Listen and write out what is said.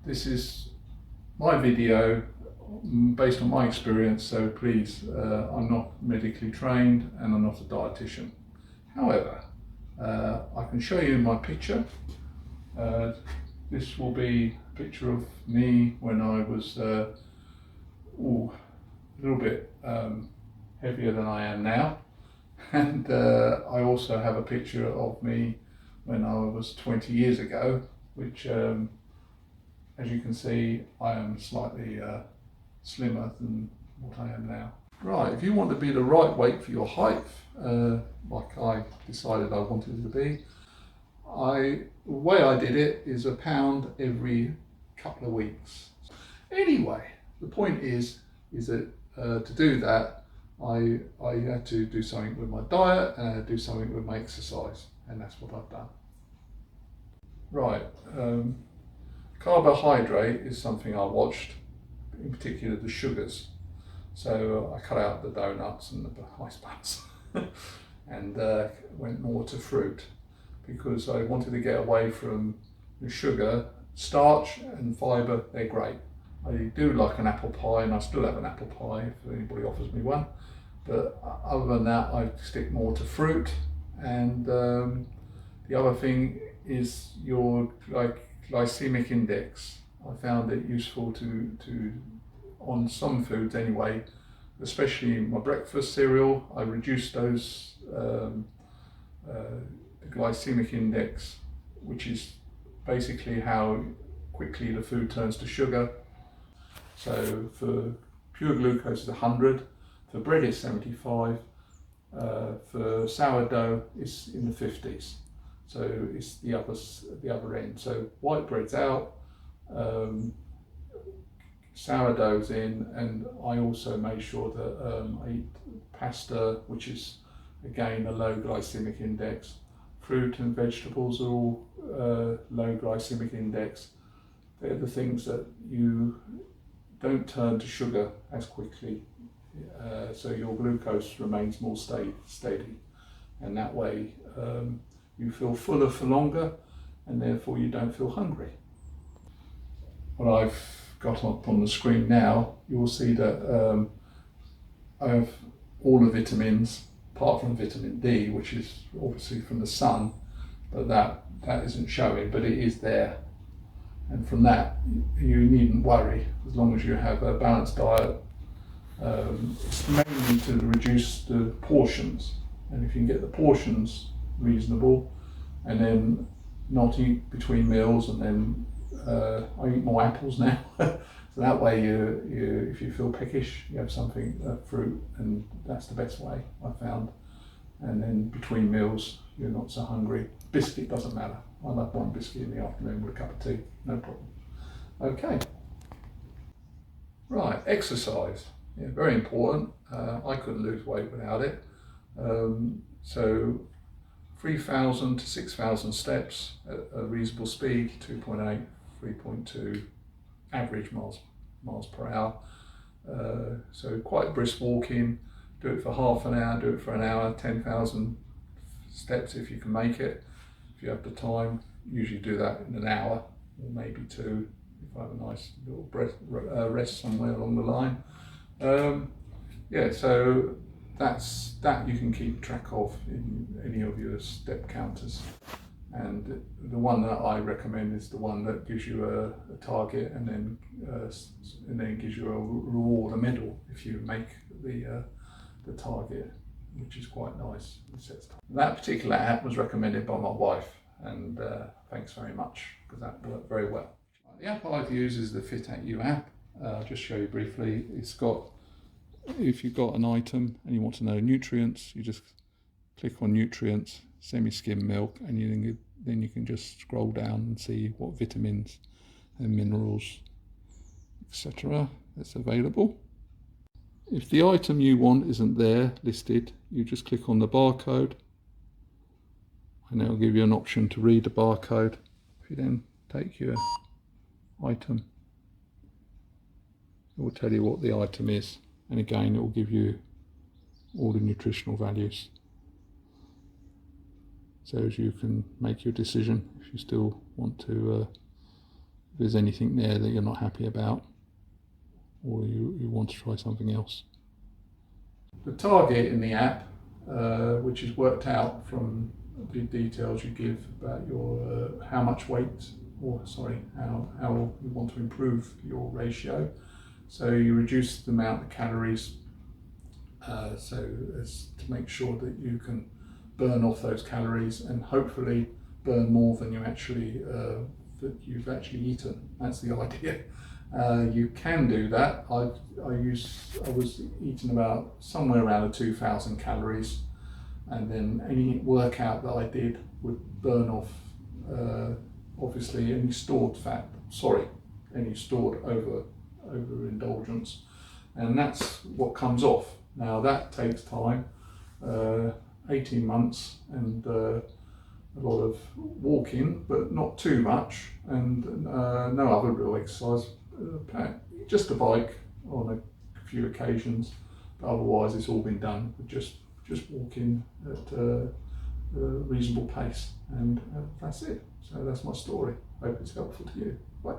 This is my video based on my experience, so please, I'm not medically trained and I'm not a dietitian. However, I can show you my picture. This will be a picture of me when I was a little bit heavier than I am now. And I also have a picture of me when I was 20 years ago, which as you can see, I am slightly slimmer than what I am now. Right, if you want to be the right weight for your height, like I decided I wanted to be, the way I did it is a pound every couple of weeks. Anyway, the point is that to do that, I had to do something with my diet and I had to do something with my exercise, and that's what I've done. Right, carbohydrate is something I watched, in particular the sugars. So I cut out the donuts and the ice buns and went more to fruit because I wanted to get away from the sugar. Starch and fibre, they're great. I do like an apple pie, and I still have an apple pie if anybody offers me one. But other than that, I stick more to fruit. And the other thing is your glycemic index. I found it useful to on some foods anyway, especially my breakfast cereal. I reduced those the glycemic index, which is basically how quickly the food turns to sugar. So for pure glucose is 100, for bread it's 75, for sourdough it's in the 50s. So it's the other end. So white bread's out, sourdough's in, and I also made sure that I eat pasta, which is again a low glycemic index. Fruit and vegetables are all low glycemic index. They're the things that you don't turn to sugar as quickly, so your glucose remains more steady, and that way you feel fuller for longer, and therefore you don't feel hungry. What I've got up on the screen now, you will see that I have all the vitamins, apart from vitamin D, which is obviously from the sun, but that isn't showing, but it is there. And from that, you needn't worry, as long as you have a balanced diet. It's mainly to reduce the portions, and if you can get the portions reasonable, and then not eat between meals, and then I eat more apples now. So that way, you if you feel peckish, you have something, fruit, and that's the best way I found. And then between meals, you're not so hungry. Biscuit doesn't matter. I'll have one biscuit in the afternoon with a cup of tea, no problem. Okay. Right, exercise. Yeah, very important. I couldn't lose weight without it. So 3,000 to 6,000 steps at a reasonable speed, 2.8, 3.2 average miles per hour. So quite brisk walking. Do it for half an hour, do it for an hour, 10,000 steps if you can make it. If you have the time, usually do that in an hour or maybe two if I have a nice little rest somewhere along the line. Yeah, so that's that you can keep track of in any of your step counters. And the one that I recommend is the one that gives you a target and then gives you a reward, a medal, if you make the target, which is quite nice. That particular app was recommended by my wife, and thanks very much, because that worked very well. The app I've used is the Fitatu app. I'll just show you briefly. It's got, if you've got an item and you want to know nutrients, you just click on nutrients, semi-skim milk, and then you can just scroll down and see what vitamins and minerals, etc. that's available. If the item you want isn't there listed, you just click on the barcode, and it'll give you an option to read the barcode. If you then take your item, it will tell you what the item is, and again it will give you all the nutritional values, so as you can make your decision if you still want to if there's anything there that you're not happy about, or you want to try something else. The target in the app, which is worked out from the details you give about your how much weight, or sorry, how you want to improve your ratio. So you reduce the amount of calories, so as to make sure that you can burn off those calories and hopefully burn more than you actually that you've actually eaten. That's the idea. You can do that. I was eating about somewhere around 2,000 calories, and then any workout that I did would burn off obviously any stored fat. Any stored overindulgence, and that's what comes off. Now that takes time, 18 months, and a lot of walking, but not too much, and no other real exercise. Just a bike on a few occasions, but otherwise it's all been done with just walking at a reasonable pace, and that's it. So that's my story. Hope it's helpful to you. Bye.